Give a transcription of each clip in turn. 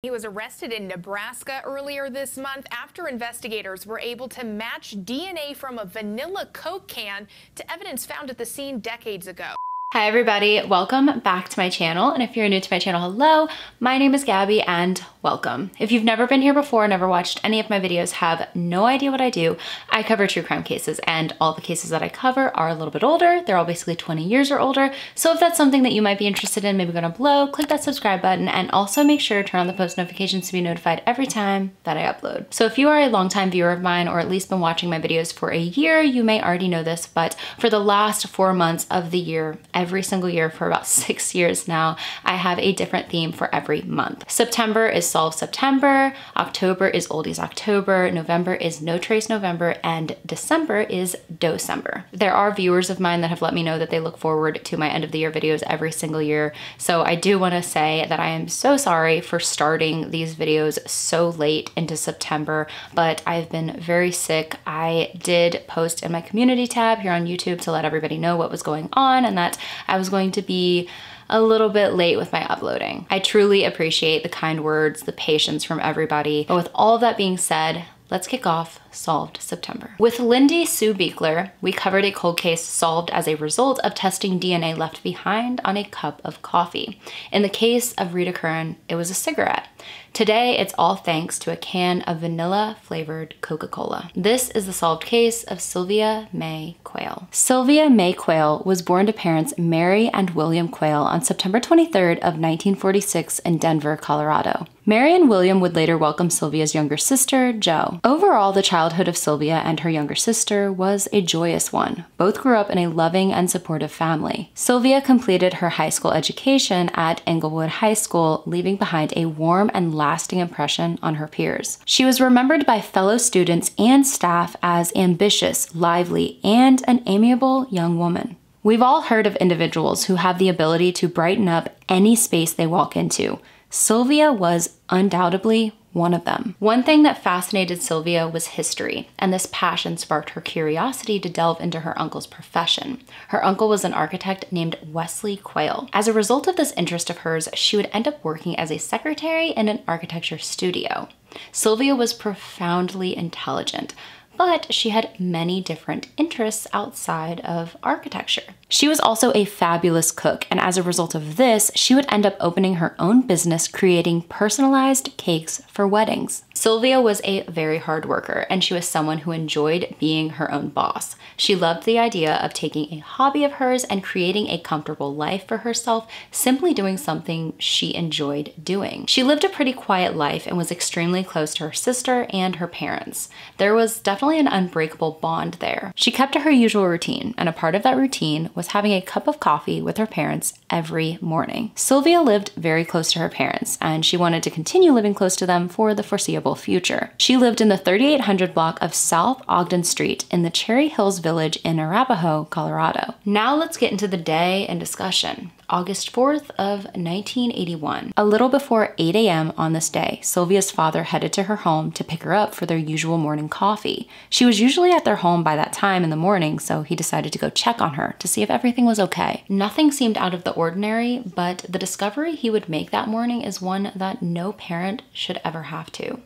He was arrested in Nebraska earlier this month after investigators were able to match DNA from a vanilla Coke can to evidence found at the scene decades ago. Hi everybody, welcome back to my channel, and if you're new to my channel, hello, my name is Gabby and welcome. If you've never been here before, never watched any of my videos, have no idea what I do, I cover true crime cases, and all the cases that I cover are a little bit older. They're all basically 20 years or older, so if that's something that you might be interested in, maybe go down below, click that subscribe button, and also make sure to turn on the post notifications to be notified every time that I upload. So if you are a longtime viewer of mine, or at least been watching my videos for a year, you may already know this, but for the last 4 months of the year, every single year for about 6 years now, I have a different theme for every month. September is Solve September, October is Oldies October, November is No Trace November, and December is Docember. There are viewers of mine that have let me know that they look forward to my end of the year videos every single year, so I do want to say that I am so sorry for starting these videos so late into September, but I've been very sick. I did post in my community tab here on YouTube to let everybody know what was going on and that I was going to be a little bit late with my uploading. I truly appreciate the kind words, the patience from everybody. But with all of that being said, let's kick off Solved September. With Lindy Sue Beekler, we covered a cold case solved as a result of testing DNA left behind on a cup of coffee. In the case of Rita Curran, it was a cigarette. Today, it's all thanks to a can of vanilla-flavored Coca-Cola. This is the solved case of Sylvia Mae Quayle. Sylvia Mae Quayle was born to parents Mary and William Quayle on September 23rd of 1946 in Denver, Colorado. Mary and William would later welcome Sylvia's younger sister, Jo. Overall, the childhood of Sylvia and her younger sister was a joyous one. Both grew up in a loving and supportive family. Sylvia completed her high school education at Englewood High School, leaving behind a warm and lasting impression on her peers. She was remembered by fellow students and staff as ambitious, lively, and an amiable young woman. We've all heard of individuals who have the ability to brighten up any space they walk into. Sylvia was undoubtedly one of them. One thing that fascinated Sylvia was history, and this passion sparked her curiosity to delve into her uncle's profession. Her uncle was an architect named Wesley Quayle. As a result of this interest of hers, she would end up working as a secretary in an architecture studio. Sylvia was profoundly intelligent, but she had many different interests outside of architecture. She was also a fabulous cook, and as a result of this, she would end up opening her own business creating personalized cakes for weddings. Sylvia was a very hard worker, and she was someone who enjoyed being her own boss. She loved the idea of taking a hobby of hers and creating a comfortable life for herself, simply doing something she enjoyed doing. She lived a pretty quiet life and was extremely close to her sister and her parents. There was definitely an unbreakable bond there. She kept to her usual routine, and a part of that routine was having a cup of coffee with her parents every morning. Sylvia lived very close to her parents, and she wanted to continue living close to them for the foreseeable future. She lived in the 3800 block of South Ogden Street in the Cherry Hills Village in Arapahoe, Colorado. Now let's get into the day and discussion. August 4th of 1981. A little before 8 a.m. on this day, Sylvia's father headed to her home to pick her up for their usual morning coffee. She was usually at their home by that time in the morning, so he decided to go check on her to see if everything was okay. Nothing seemed out of the ordinary, but the discovery he would make that morning is one that no parent should ever have to.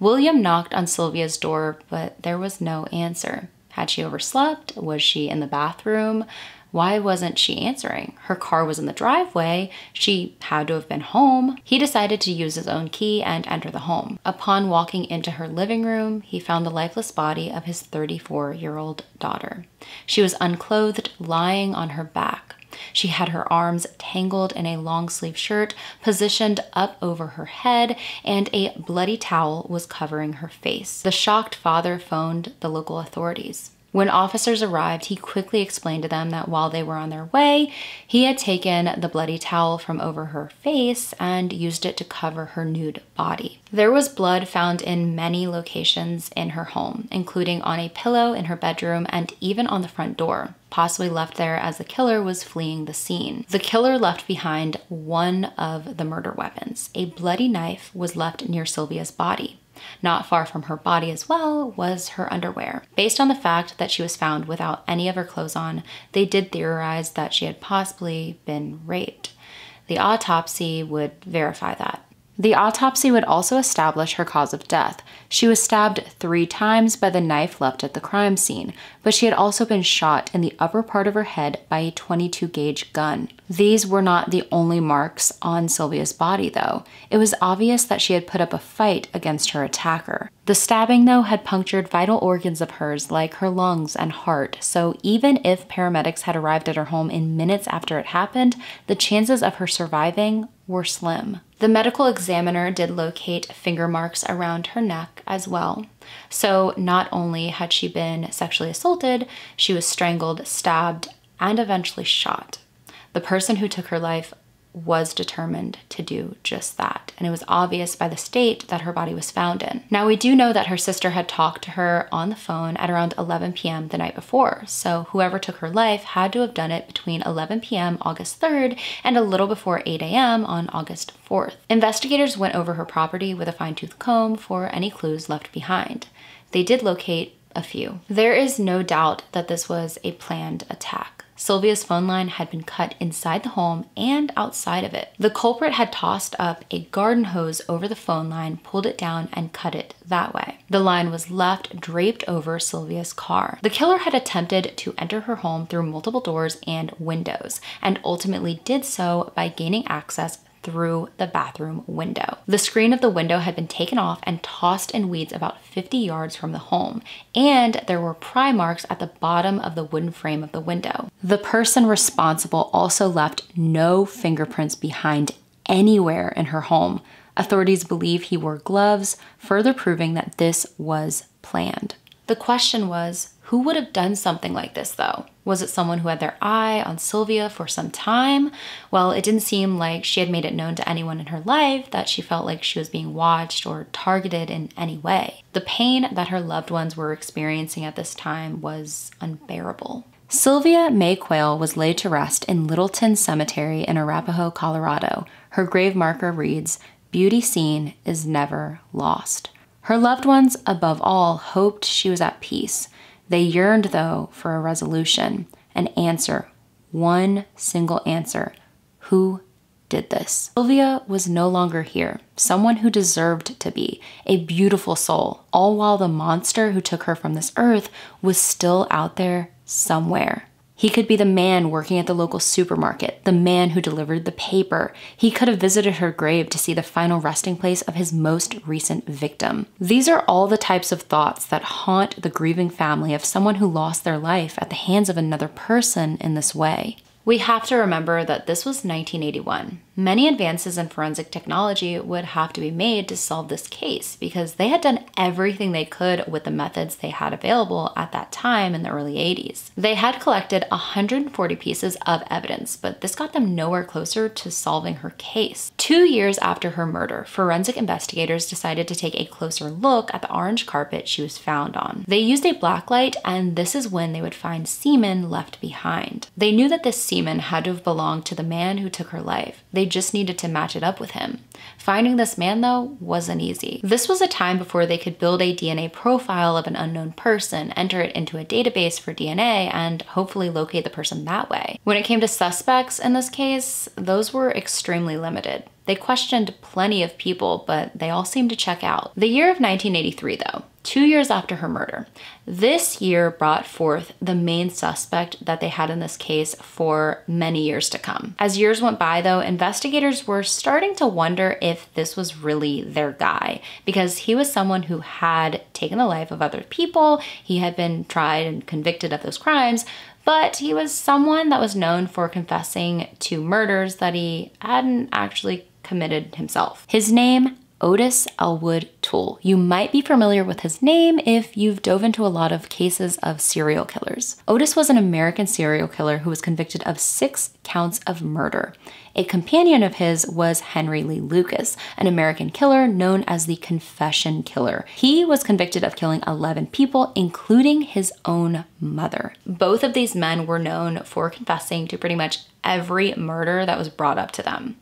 William knocked on Sylvia's door, but there was no answer. Had she overslept? Was she in the bathroom? Why wasn't she answering? Her car was in the driveway. She had to have been home. He decided to use his own key and enter the home. Upon walking into her living room, he found the lifeless body of his 34-year-old daughter. She was unclothed, lying on her back. She had her arms tangled in a long-sleeve shirt, positioned up over her head, and a bloody towel was covering her face. The shocked father phoned the local authorities. When officers arrived, he quickly explained to them that while they were on their way, he had taken the bloody towel from over her face and used it to cover her nude body. There was blood found in many locations in her home, including on a pillow in her bedroom and even on the front door, possibly left there as the killer was fleeing the scene. The killer left behind one of the murder weapons. A bloody knife was left near Sylvia's body. Not far from her body as well was her underwear. Based on the fact that she was found without any of her clothes on, they did theorize that she had possibly been raped. The autopsy would verify that. The autopsy would also establish her cause of death. She was stabbed 3 times by the knife left at the crime scene, but she had also been shot in the upper part of her head by a 22 gauge gun. These were not the only marks on Sylvia's body, though. It was obvious that she had put up a fight against her attacker. The stabbing, though, had punctured vital organs of hers like her lungs and heart, so even if paramedics had arrived at her home in minutes after it happened, the chances of her surviving were slim. The medical examiner did locate finger marks around her neck as well. So not only had she been sexually assaulted, she was strangled, stabbed, and eventually shot. The person who took her life was determined to do just that, and it was obvious by the state that her body was found in. Now, we do know that her sister had talked to her on the phone at around 11 p.m. the night before, so whoever took her life had to have done it between 11 p.m. August 3rd and a little before 8 a.m. on August 4th. Investigators went over her property with a fine-tooth comb for any clues left behind. They did locate a few. There is no doubt that this was a planned attack. Sylvia's phone line had been cut inside the home and outside of it. The culprit had tossed up a garden hose over the phone line, pulled it down, and cut it that way. The line was left draped over Sylvia's car. The killer had attempted to enter her home through multiple doors and windows, and ultimately did so by gaining access through the bathroom window. The screen of the window had been taken off and tossed in weeds about 50 yards from the home, and there were pry marks at the bottom of the wooden frame of the window. The person responsible also left no fingerprints behind anywhere in her home. Authorities believe he wore gloves, further proving that this was planned. The question was, who would have done something like this though? Was it someone who had their eye on Sylvia for some time? Well, it didn't seem like she had made it known to anyone in her life that she felt like she was being watched or targeted in any way. The pain that her loved ones were experiencing at this time was unbearable. Sylvia Mae Quayle was laid to rest in Littleton Cemetery in Arapahoe, Colorado. Her grave marker reads, "Beauty seen is never lost." Her loved ones, above all, hoped she was at peace. They yearned, though, for a resolution, an answer, one single answer. Who did this? Sylvia was no longer here, someone who deserved to be, a beautiful soul, all while the monster who took her from this earth was still out there somewhere. He could be the man working at the local supermarket, the man who delivered the paper. He could have visited her grave to see the final resting place of his most recent victim. These are all the types of thoughts that haunt the grieving family of someone who lost their life at the hands of another person in this way. We have to remember that this was 1981. Many advances in forensic technology would have to be made to solve this case because they had done everything they could with the methods they had available at that time in the early 80s. They had collected 140 pieces of evidence, but this got them nowhere closer to solving her case. 2 years after her murder, forensic investigators decided to take a closer look at the orange carpet she was found on. They used a blacklight, and this is when they would find semen left behind. They knew that this semen had to have belonged to the man who took her life. They just needed to match it up with him. Finding this man, though, wasn't easy. This was a time before they could build a DNA profile of an unknown person, enter it into a database for DNA, and hopefully locate the person that way. When it came to suspects in this case, those were extremely limited. They questioned plenty of people, but they all seemed to check out. The year of 1983, though, 2 years after her murder, this year brought forth the main suspect that they had in this case for many years to come. As years went by, though, investigators were starting to wonder if this was really their guy, because he was someone who had taken the life of other people. He had been tried and convicted of those crimes, but he was someone that was known for confessing to murders that he hadn't actually committed himself. His name, Otis Elwood Toole. You might be familiar with his name if you've dove into a lot of cases of serial killers. Otis was an American serial killer who was convicted of 6 counts of murder. A companion of his was Henry Lee Lucas, an American killer known as the Confession Killer. He was convicted of killing 11 people, including his own mother. Both of these men were known for confessing to pretty much every murder that was brought up to them.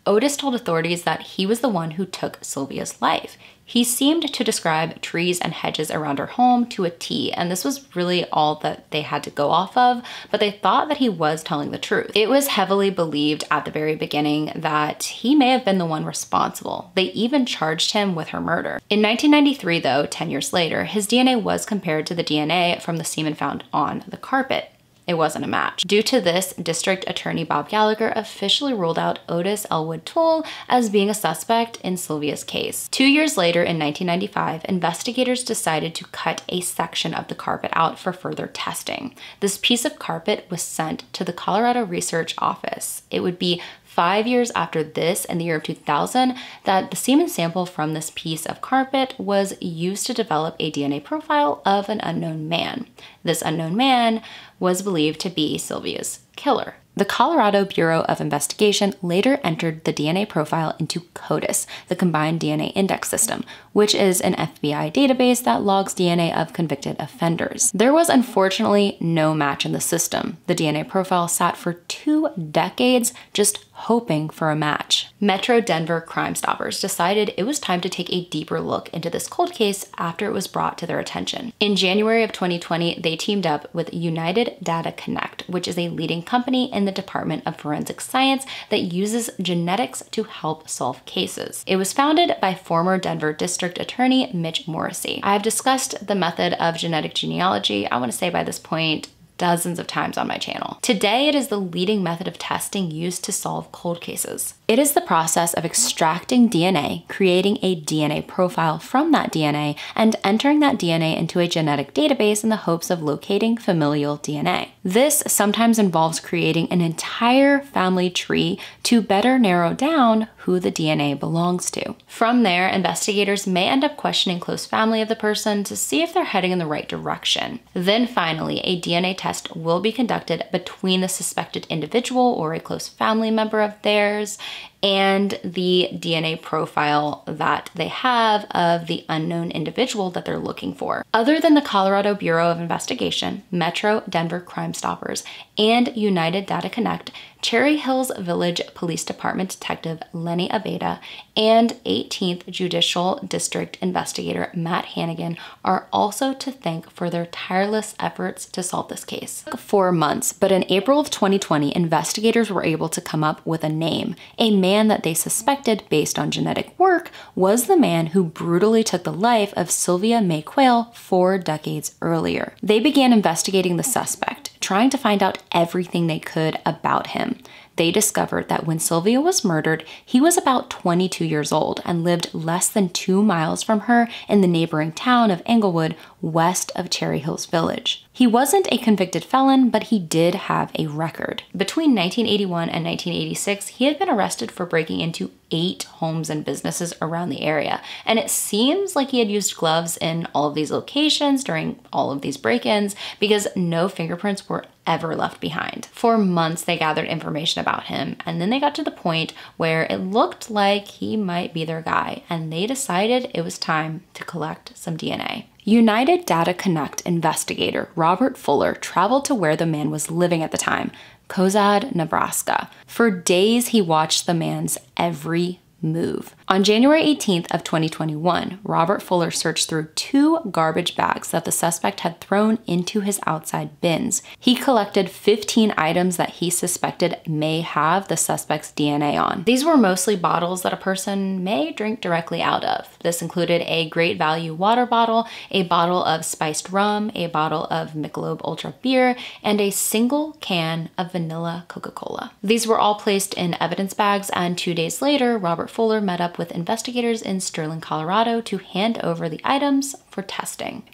Otis told authorities that he was the one who took Sylvia's life. He seemed to describe trees and hedges around her home to a T, and this was really all that they had to go off of, but they thought that he was telling the truth. It was heavily believed at the very beginning that he may have been the one responsible. They even charged him with her murder. In 1993, though, 10 years later, his DNA was compared to the DNA from the semen found on the carpet. It wasn't a match. Due to this, District Attorney Bob Gallagher officially ruled out Otis Elwood Toole as being a suspect in Sylvia's case. 2 years later, in 1995, investigators decided to cut a section of the carpet out for further testing. This piece of carpet was sent to the Colorado Research Office. It would be 5 years after this, in the year of 2000, that the semen sample from this piece of carpet was used to develop a DNA profile of an unknown man. This unknown man was believed to be Sylvia's killer. The Colorado Bureau of Investigation later entered the DNA profile into CODIS, the Combined DNA Index System, which is an FBI database that logs DNA of convicted offenders. There was unfortunately no match in the system. The DNA profile sat for 2 decades just hoping for a match. Metro Denver Crime Stoppers decided it was time to take a deeper look into this cold case after it was brought to their attention. In January of 2020, they teamed up with United Data Connect, which is a leading company in the Department of Forensic Science that uses genetics to help solve cases. It was founded by former Denver District Attorney Mitch Morrissey. I have discussed the method of genetic genealogy, I want to say by this point, dozens of times on my channel. Today, it is the leading method of testing used to solve cold cases. It is the process of extracting DNA, creating a DNA profile from that DNA, and entering that DNA into a genetic database in the hopes of locating familial DNA. This sometimes involves creating an entire family tree to better narrow down who the DNA belongs to. From there, investigators may end up questioning close family of the person to see if they're heading in the right direction. Then finally, a DNA test will be conducted between the suspected individual or a close family member of theirs and the DNA profile that they have of the unknown individual that they're looking for. Other than the Colorado Bureau of Investigation, Metro Denver Crime Stoppers, and United Data Connect, Cherry Hills Village Police Department Detective Lenny Abeda and 18th Judicial District Investigator Matt Hannigan are also to thank for their tireless efforts to solve this case. It took 4 months, but in April of 2020, investigators were able to come up with a name. A man that they suspected, based on genetic work, was the man who brutally took the life of Sylvia Mae Quayle 4 decades earlier. They began investigating the suspect, trying to find out everything they could about him. They discovered that when Sylvia was murdered, he was about 22 years old and lived less than 2 miles from her in the neighboring town of Englewood, west of Cherry Hills Village. He wasn't a convicted felon, but he did have a record. Between 1981 and 1986, he had been arrested for breaking into 8 homes and businesses around the area, and it seems like he had used gloves in all of these locations during all of these break-ins because no fingerprints were ever left behind. For months, they gathered information about him, and then they got to the point where it looked like he might be their guy, and they decided it was time to collect some DNA. United Data Connect investigator Robert Fuller traveled to where the man was living at the time, Cozad, Nebraska. For days, he watched the man's every move. On January 18th of 2021, Robert Fuller searched through 2 garbage bags that the suspect had thrown into his outside bins. He collected 15 items that he suspected may have the suspect's DNA on. These were mostly bottles that a person may drink directly out of. This included a Great Value water bottle, a bottle of spiced rum, a bottle of Michelob Ultra beer, and a single can of vanilla Coca-Cola. These were all placed in evidence bags, and 2 days later, Robert Fuller met up with investigators in Sterling, Colorado to hand over the items for testing.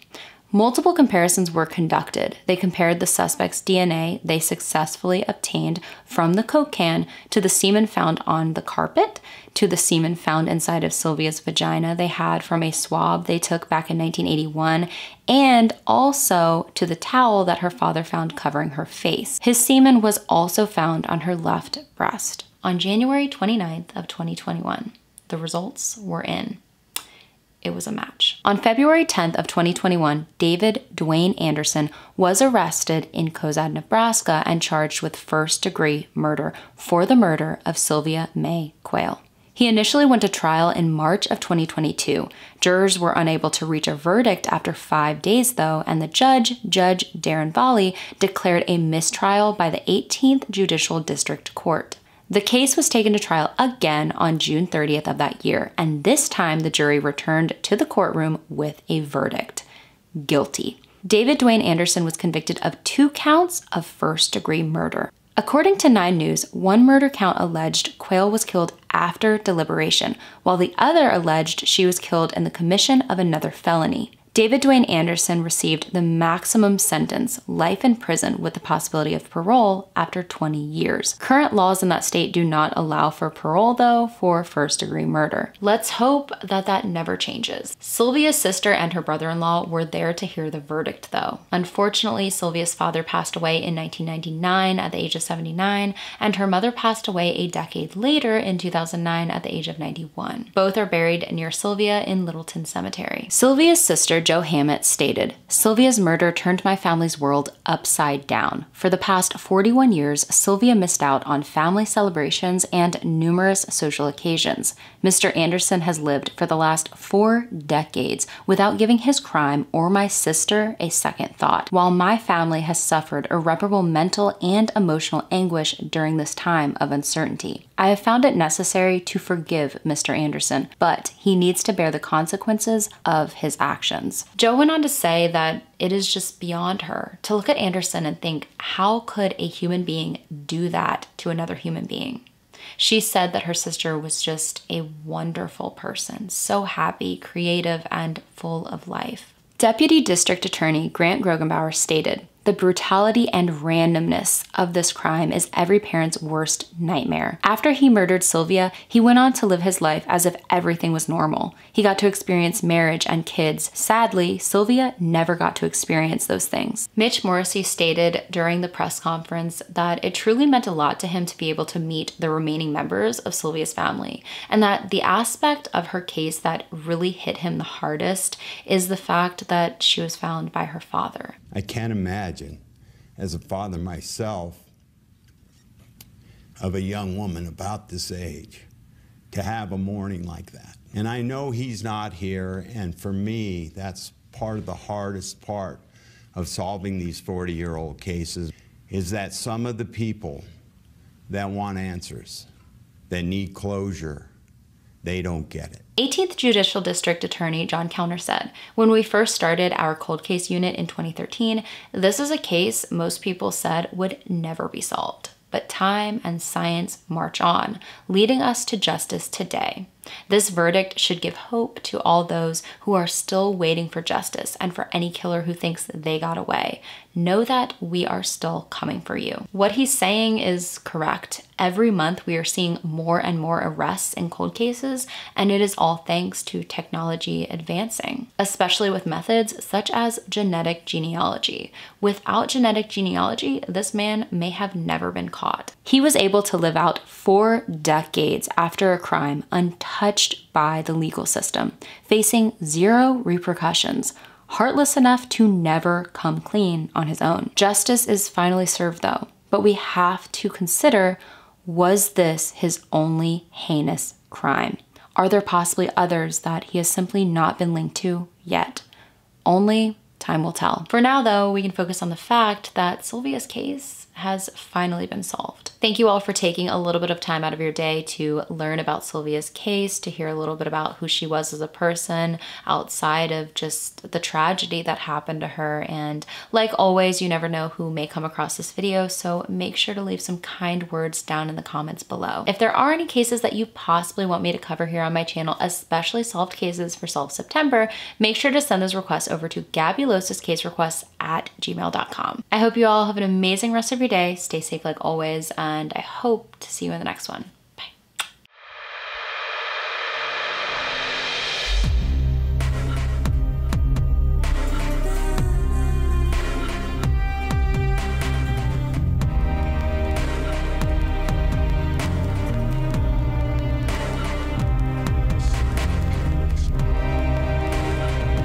Multiple comparisons were conducted. They compared the suspect's DNA they successfully obtained from the Coke can to the semen found on the carpet, to the semen found inside of Sylvia's vagina they had from a swab they took back in 1981, and also to the towel that her father found covering her face. His semen was also found on her left breast. On January 29th of 2021, the results were in. it was a match. On February 10th of 2021, David Dwayne Anderson was arrested in Cozad, Nebraska and charged with first-degree murder for the murder of Sylvia Mae Quayle. He initially went to trial in March of 2022. Jurors were unable to reach a verdict after 5 days, though, and the Judge Darren Volley, declared a mistrial by the 18th Judicial District Court. The case was taken to trial again on June 30th of that year, and this time the jury returned to the courtroom with a verdict: guilty. David Dwayne Anderson was convicted of 2 counts of first-degree murder. According to 9 News, one murder count alleged Quayle was killed after deliberation, while the other alleged she was killed in the commission of another felony. David Dwayne Anderson received the maximum sentence, life in prison with the possibility of parole after 20 years. Current laws in that state do not allow for parole, though, for first-degree murder. Let's hope that that never changes. Sylvia's sister and her brother-in-law were there to hear the verdict, though. Unfortunately, Sylvia's father passed away in 1999 at the age of 79, and her mother passed away a decade later in 2009 at the age of 91. Both are buried near Sylvia in Littleton Cemetery. Sylvia's sister, Joe Hammett, stated, "Sylvia's murder turned my family's world upside down. For the past 41 years, Sylvia missed out on family celebrations and numerous social occasions. Mr. Anderson has lived for the last 4 decades without giving his crime or my sister a second thought, while my family has suffered irreparable mental and emotional anguish during this time of uncertainty. I have found it necessary to forgive Mr. Anderson, but he needs to bear the consequences of his actions." Joe went on to say that it is just beyond her to look at Anderson and think, how could a human being do that to another human being? She said that her sister was just a wonderful person, so happy, creative, and full of life. Deputy District Attorney Grant Grogenbauer stated, "The brutality and randomness of this crime is every parent's worst nightmare. After he murdered Sylvia, he went on to live his life as if everything was normal. He got to experience marriage and kids. Sadly, Sylvia never got to experience those things." Mitch Morrissey stated during the press conference that it truly meant a lot to him to be able to meet the remaining members of Sylvia's family, and that the aspect of her case that really hit him the hardest is the fact that she was found by her father. I can't imagine, as a father myself, of a young woman about this age, to have a morning like that. And I know he's not here, and for me, that's part of the hardest part of solving these 40-year-old cases, is that some of the people that want answers, that need closure, they don't get it. 18th Judicial District Attorney John Kellner said, "When we first started our cold case unit in 2013, this is a case most people said would never be solved. But time and science march on, leading us to justice today. This verdict should give hope to all those who are still waiting for justice and for any killer who thinks they got away. Know that we are still coming for you." What he's saying is correct. Every month we are seeing more and more arrests in cold cases, and it is all thanks to technology advancing, especially with methods such as genetic genealogy. Without genetic genealogy, this man may have never been caught. He was able to live out 4 decades after a crime untouched by the legal system, facing 0 repercussions, heartless enough to never come clean on his own. Justice is finally served, though, but we have to consider, was this his only heinous crime? Are there possibly others that he has simply not been linked to yet? Only time will tell. For now, though, we can focus on the fact that Sylvia's case has finally been solved. Thank you all for taking a little bit of time out of your day to learn about Sylvia's case, to hear a little bit about who she was as a person outside of just the tragedy that happened to her. And like always, you never know who may come across this video, so make sure to leave some kind words down in the comments below. If there are any cases that you possibly want me to cover here on my channel, especially solved cases for Solve September, make sure to send those requests over to gabulosiscaserequests@gmail.com. I hope you all have an amazing rest of your day. Stay safe like always, and I hope to see you in the next one.